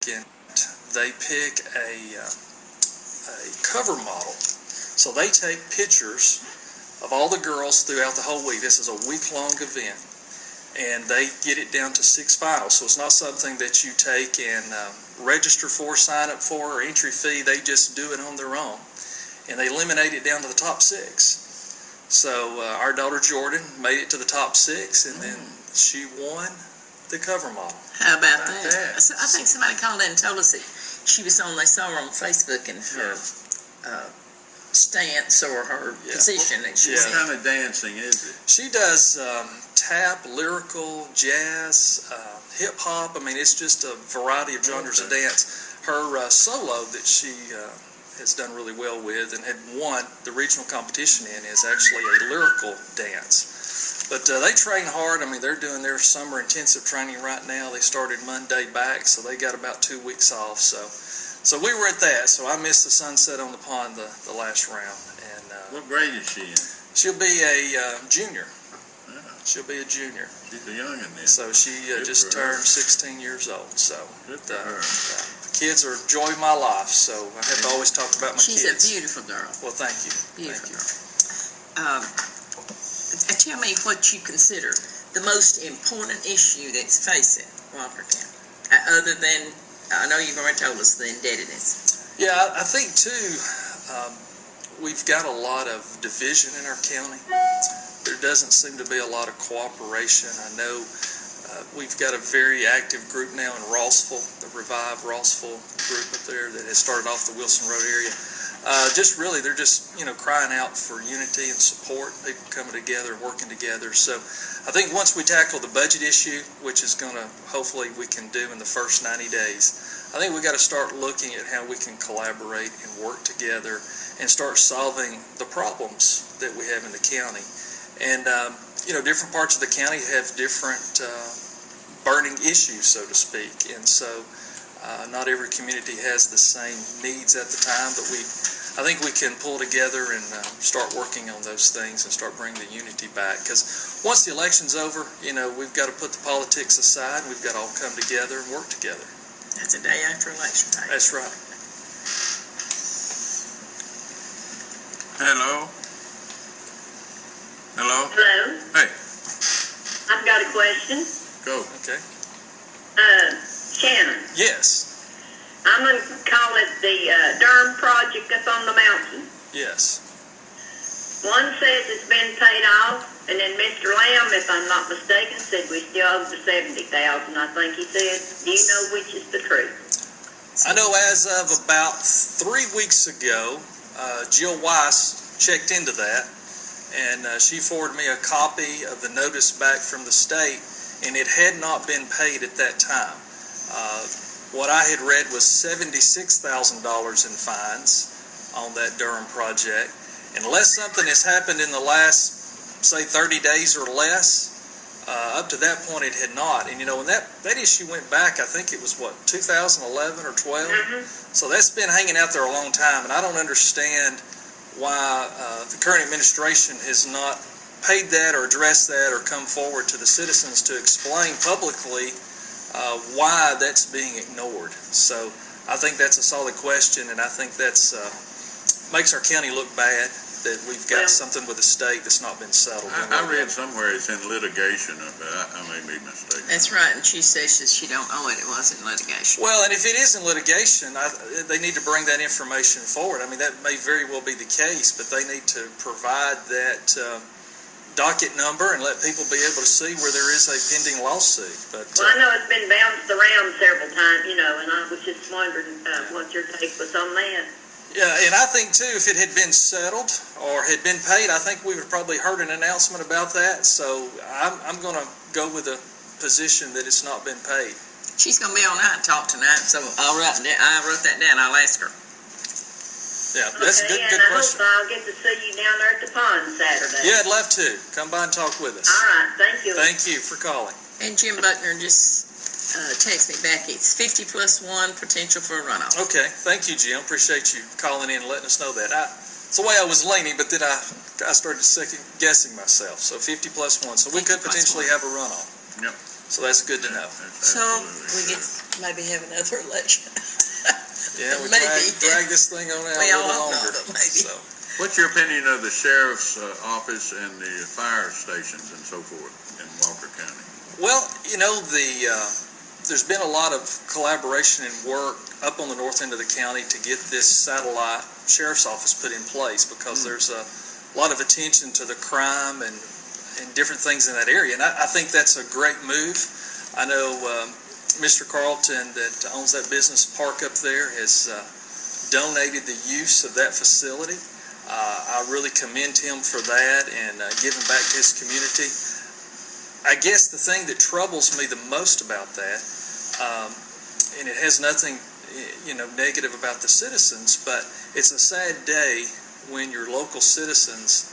weekend, they pick a cover model. So they take pictures of all the girls throughout the whole week. This is a week-long event, and they get it down to 6 finals. So it's not something that you take and register for, sign up for, or entry fee. They just do it on their own, and they eliminate it down to the top 6. So our daughter Jordan made it to the top 6, and then she won the cover model. How about that? So I think somebody called in and told us that she was they saw her on Facebook, and her stance or her position that she was in. What kind of dancing is it? She does tap, lyrical, jazz, hip-hop. I mean, it's just a variety of genres of dance. Her solo that she has done really well with and had won the regional competition in is actually a lyrical dance. But they train hard. I mean, they're doing their summer intensive training right now. They started Monday back, so they got about 2 weeks off. So we were at that. So I missed the sunset on the pond the last round. And what grade is she in? She'll be a junior. Yeah. She'll be a junior. She's a youngin' then. So she just turned 16 years old. So Good for her. the kids are a joy of my life. So I have to always talk about my She's kids. a beautiful girl. Well, thank you. Beautiful. Thank you. Tell me what you consider the most important issue that's facing Wofford County, other than, I know you've already told us, the indebtedness. Yeah, I think too, we've got a lot of division in our county. There doesn't seem to be a lot of cooperation. I know we've got a very active group now in Rossville, the Revive Rossville group up there that has started off the Wilson Road area. They're just crying out for unity and support, people coming together, working together. So I think once we tackle the budget issue, which is going to, hopefully we can do in the first 90 days, I think we got to start looking at how we can collaborate and work together and start solving the problems that we have in the county. And, different parts of the county have different burning issues, so to speak. And so not every community has the same needs at the time, but I think we can pull together and start working on those things and start bringing the unity back. Because once the election's over, we've got to put the politics aside. We've got to all come together and work together. That's a day after election day. That's right. Hello? Hello? Hello, Hey, I've got a question. go. Okay. Shannon, Yes. I'm going to call it the Durham project up on the mountain. Yes. One says it's been paid off, and then Mr. Lamb, if I'm not mistaken, said we still owe the $70,000, I think he said. Do you know which is the truth? I know as of about 3 weeks ago, Jill Weiss checked into that, and she forwarded me a copy of the notice back from the state, and it had not been paid at that time. What I had read was $76,000 in fines on that Durham project. Unless something has happened in the last, say, 30 days or less, up to that point it had not. And when that issue went back, I think it was 2011 or 12? Mm-hmm. So that's been hanging out there a long time, and I don't understand why the current administration has not paid that or addressed that or come forward to the citizens to explain publicly why that's being ignored. So I think that's a solid question, and I think that's makes our county look bad that we've got something with the state that's not been settled. I read somewhere it's in litigation, but I may be mistaken. That's right, and she says that she don't know it was in litigation. Well, and if it is in litigation, they need to bring that information forward. I mean, that may very well be the case, but they need to provide that docket number and let people be able to see where there is a pending lawsuit. But Well, I know it's been bounced around several times, and I was just wondering what your take was on that. yeah, and I think too, if it had been settled or had been paid, I think we would have probably heard an announcement about that. So I'm going to go with a position that it's not been paid. She's going to be on Night Talk tonight, so I wrote that down. I'll ask her. Yeah, that's a good I question. hope I'll get to see you down there at the pond Saturday. Yeah, I'd love to. Come by and talk with us. All right, thank you. Thank you for calling. And Jim Buckner just texted me back. It's 50 plus 1 potential for a runoff. Okay, thank you, Jim. Appreciate you calling in and letting us know that. It's the way I was leaning, but then I started second guessing myself. So 50 plus 1. So we could potentially have a runoff. Yep. So that's good to know. So we get maybe have another election. Yeah, we Maybe. drag this thing on out We a all little hope longer. not, maybe. So, What's your opinion of the sheriff's office and the fire stations and so forth in Walker County? well, there's been a lot of collaboration and work up on the north end of the county to get this satellite sheriff's office put in place, because there's a lot of attention to the crime and different things in that area. And I think that's a great move. I know Mr. Carlton that owns that business park up there has donated the use of that facility. I really commend him for that and giving back to his community. I guess the thing that troubles me the most about that, and it has nothing negative about the citizens, but it's a sad day when your local citizens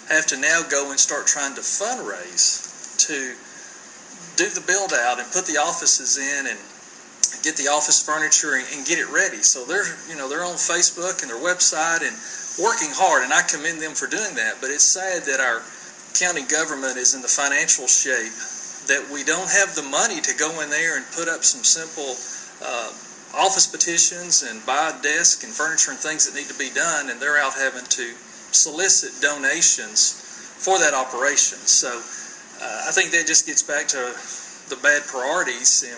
have to now go and start trying to fundraise to do the build out and put the offices in and get the office furniture and get it ready. So they're on Facebook and their website and working hard, and I commend them for doing that. But it's sad that our county government is in the financial shape that we don't have the money to go in there and put up some simple office petitions and buy a desk and furniture and things that need to be done, and they're out having to solicit donations for that operation. So I think that just gets back to the bad priorities, and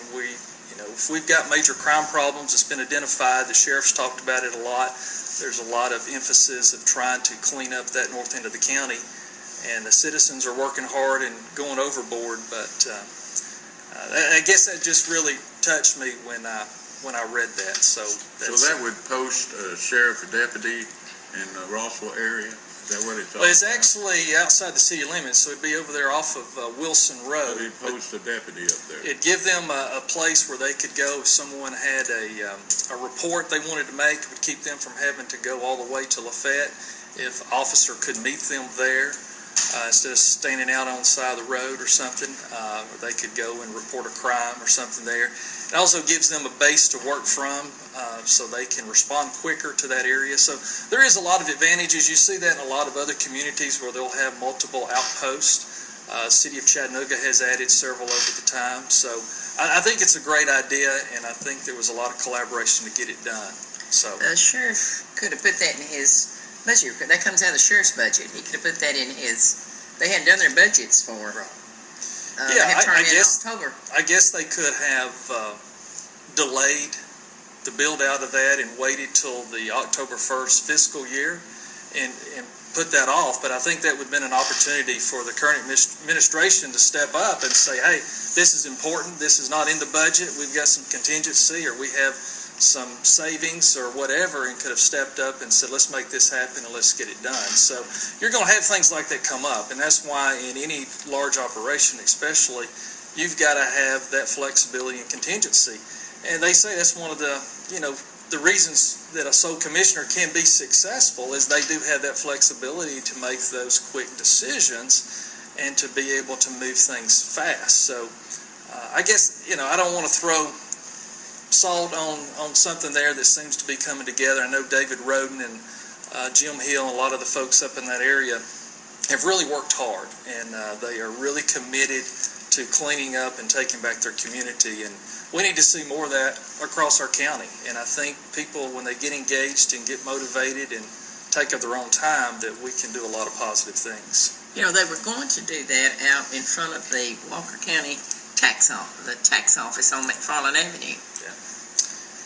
if we've got major crime problems, it's been identified, the sheriff's talked about it a lot, there's a lot of emphasis of trying to clean up that north end of the county, and the citizens are working hard and going overboard, but I guess that just really touched me when I read that. So that would post a sheriff or deputy in the Rossville area? Is that what it's all Well, it's about? actually outside the city limits, so it'd be over there off of Wilson Road. But he posts a deputy up there. It'd give them a place where they could go if someone had a report they wanted to make. It would keep them from having to go all the way to Lafayette. If an officer could meet them there instead of standing out on the side of the road or something, or they could go and report a crime or something there. It also gives them a base to work from, so they can respond quicker to that area. So there is a lot of advantages. You see that in a lot of other communities where they'll have multiple outposts. City of Chattanooga has added several over the time. So I think it's a great idea, and I think there was a lot of collaboration to get it done. So The sheriff could have put that in his budget. That comes out of the sheriff's budget. He could have put that in his. They hadn't done their budgets for. Yeah, have turned I in guess- October. I guess they could have delayed the build out of that and waited till the October 1st fiscal year and put that off. But I think that would have been an opportunity for the current administration to step up and say, hey, this is important. This is not in the budget. We've got some contingency, or we have some savings or whatever, and could have stepped up and said, let's make this happen and let's get it done. So you're going to have things like that come up, and that's why in any large operation especially, you've got to have that flexibility and contingency. And they say that's one of the reasons that a sole commissioner can be successful is they do have that flexibility to make those quick decisions and to be able to move things fast. So I guess, I don't want to throw salt on something there that seems to be coming together. I know David Roden and Jim Hill and a lot of the folks up in that area have really worked hard, and they are really committed to cleaning up and taking back their community, and we need to see more of that across our county. And I think people, when they get engaged and get motivated and take up their own time, that we can do a lot of positive things. They were going to do that out in front of the Walker County tax office on McFarland Avenue.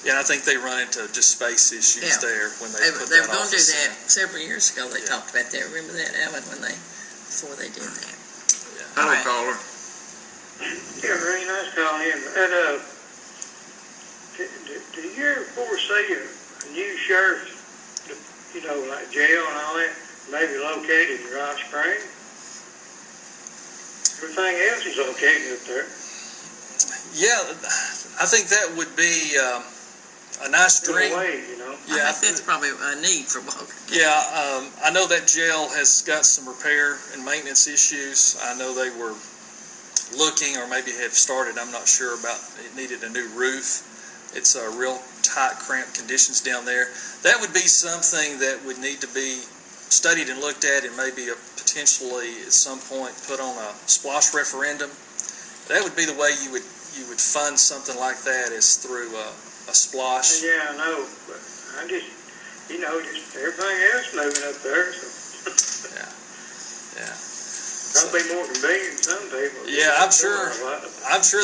Yeah, and I think they run into just space issues there when they put They that were going to do office that in. several years ago. They talked about that. Remember that, Alvin, before they did that? Hello, All right. caller. Yeah, very nice call in. And do you ever foresee a new sheriff, like jail and all that, maybe located in Rock Springs? Everything else is located up there. Yeah, I think that would be a nice In dream. a way, Yeah, I think that's probably a need for Walker County. Yeah, I know that jail has got some repair and maintenance issues. I know they were looking, or maybe have started, I'm not sure about, it needed a new roof. It's real tight, cramped conditions down there. That would be something that would need to be studied and looked at, and maybe potentially at some point put on a SPLOST referendum that would be the way you would fund something like that, is through a splosh. Yeah, I know, but I just, just everything else moving up there, so. Yeah. Probably more convenient to some people. Yeah, I'm sure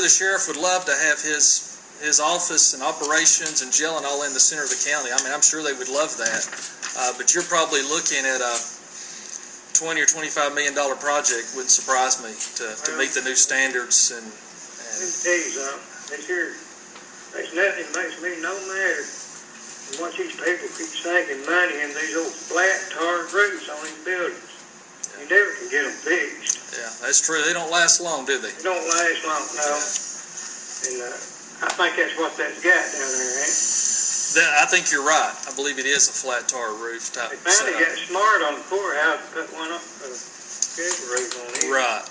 the sheriff would love to have his office and operations and jail and all in the center of the county. I mean, I'm sure they would love that. But you're probably looking at a $20 or $25 million project. Wouldn't surprise me to meet the new standards. And let me tell you something. There's nothing that makes me no matter than what these people keep sinking money in these old flat tar roofs on these buildings. You never can get them fixed. Yeah, that's true. They don't last long, do they? They don't last long, no. And I think that's what that's got down there, ain't it? I think you're right. I believe it is a flat tar roof type. They finally got smart on the courthouse and put one up, cable roof on it. Right.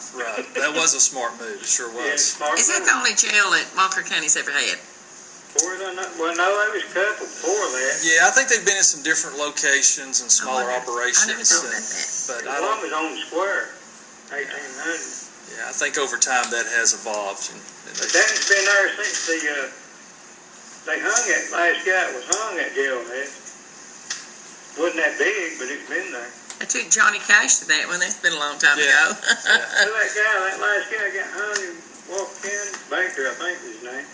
That was a smart move. It sure was. Yeah, smart Is that move. the only jail that Walker County's ever had? Well, no, there was a couple before that. Yeah, I think they've been in some different locations and smaller operations. I never thought about that. But One was on the square, 1800. yeah, I think over time that has evolved. And But that's been there since they hung that last guy that was hung at jail head. Wasn't that big, but it's been there. I took Johnny Cash to that one. That's been a long time ago. That last guy got hung in Walker County. Baker, I think was his name.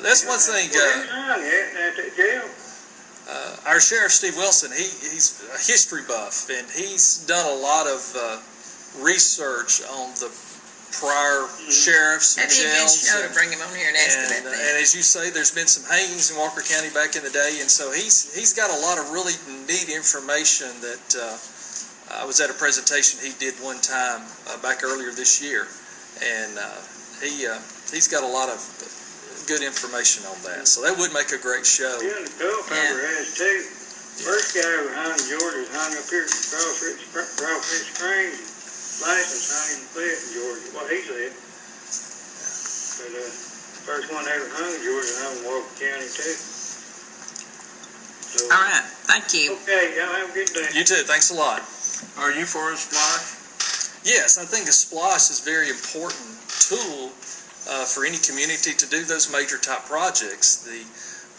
That's one thing. Well, he was hung at that jail. Our Sheriff Steve Wilson, he's a history buff, and he's done a lot of research on the prior sheriffs and That'd be a good jails. show to bring him on here and ask him about that. And as you say, there's been some hangings in Walker County back in the day, and so he's got a lot of really neat information that I was at a presentation he did one time back earlier this year, and he's got a lot of good information on that. So that would make a great show. Yeah, the Culpepper has too. First guy who hung in Georgia was hung up here at Crawford Springs. License hung in the foot in Georgia. What he said. But first one ever hung in Georgia hung in Walker County too. So, All right. Thank you. okay, y'all have a good day. You too. Thanks a lot. Are you for a splash? Yes, I think a splosh is a very important tool for any community to do those major type projects. The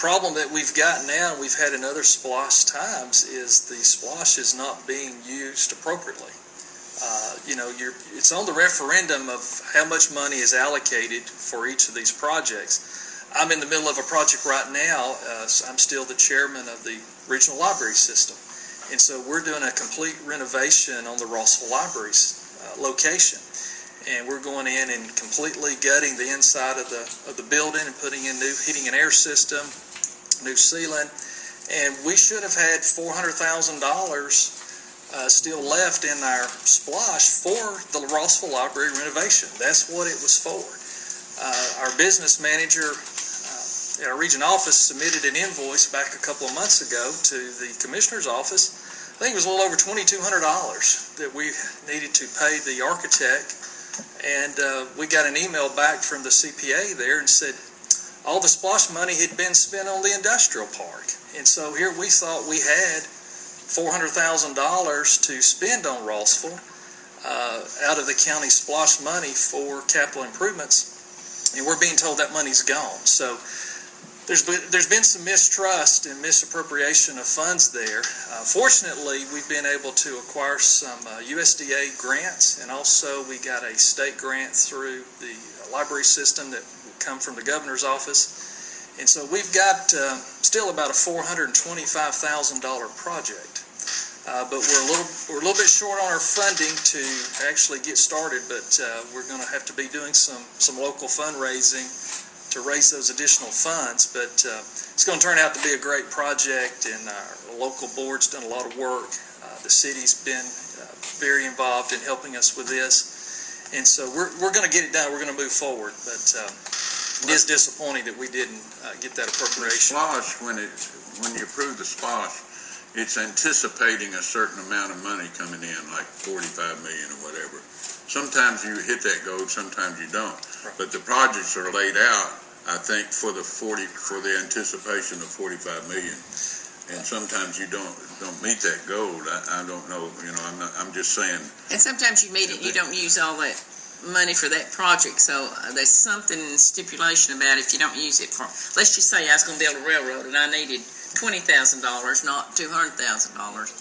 problem that we've got now, we've had in other splosh times, is the splosh is not being used appropriately. It's on the referendum of how much money is allocated for each of these projects. I'm in the middle of a project right now. I'm still the chairman of the regional library system. And so we're doing a complete renovation on the Rossville Library's location. And we're going in and completely gutting the inside of the building and putting in new heating and air system, new ceiling. And we should have had $400,000 still left in our splosh for the Rossville Library renovation. That's what it was for. Our business manager at our region office submitted an invoice back a couple of months ago to the commissioner's office. I think it was a little over $2,200 that we needed to pay the architect. And we got an email back from the CPA there and said all the splosh money had been spent on the industrial park. And so here we thought we had $400,000 to spend on Rossville out of the county splosh money for capital improvements, and we're being told that money's gone. So there's been some mistrust and misappropriation of funds there. Fortunately, we've been able to acquire some USDA grants, and also we got a state grant through the library system that come from the governor's office. And so we've got still about a $425,000 project. But we're a little bit short on our funding to actually get started, but we're going to have to be doing some local fundraising to raise those additional funds. But it's going to turn out to be a great project, and our local board's done a lot of work. The city's been very involved in helping us with this, and so we're going to get it done. We're going to move forward, but it is disappointing that we didn't get that appropriation. Splosh, when you approve the splosh, it's anticipating a certain amount of money coming in, like $45 million or whatever. Sometimes you hit that goal, sometimes you don't. Right. But the projects are laid out, I think, for the anticipation of $45 million. And sometimes you don't meet that goal. I don't know. I'm just saying. And sometimes you meet it, you don't use all that money for that project, so there's something in stipulation about if you don't use it for, let's just say I was gonna build a railroad and I needed $20,000, not $200,000.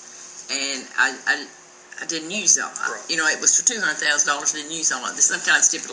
And I didn't use all, Right. you know, it was for $200,000, didn't use all of it. There's some kind of stipulation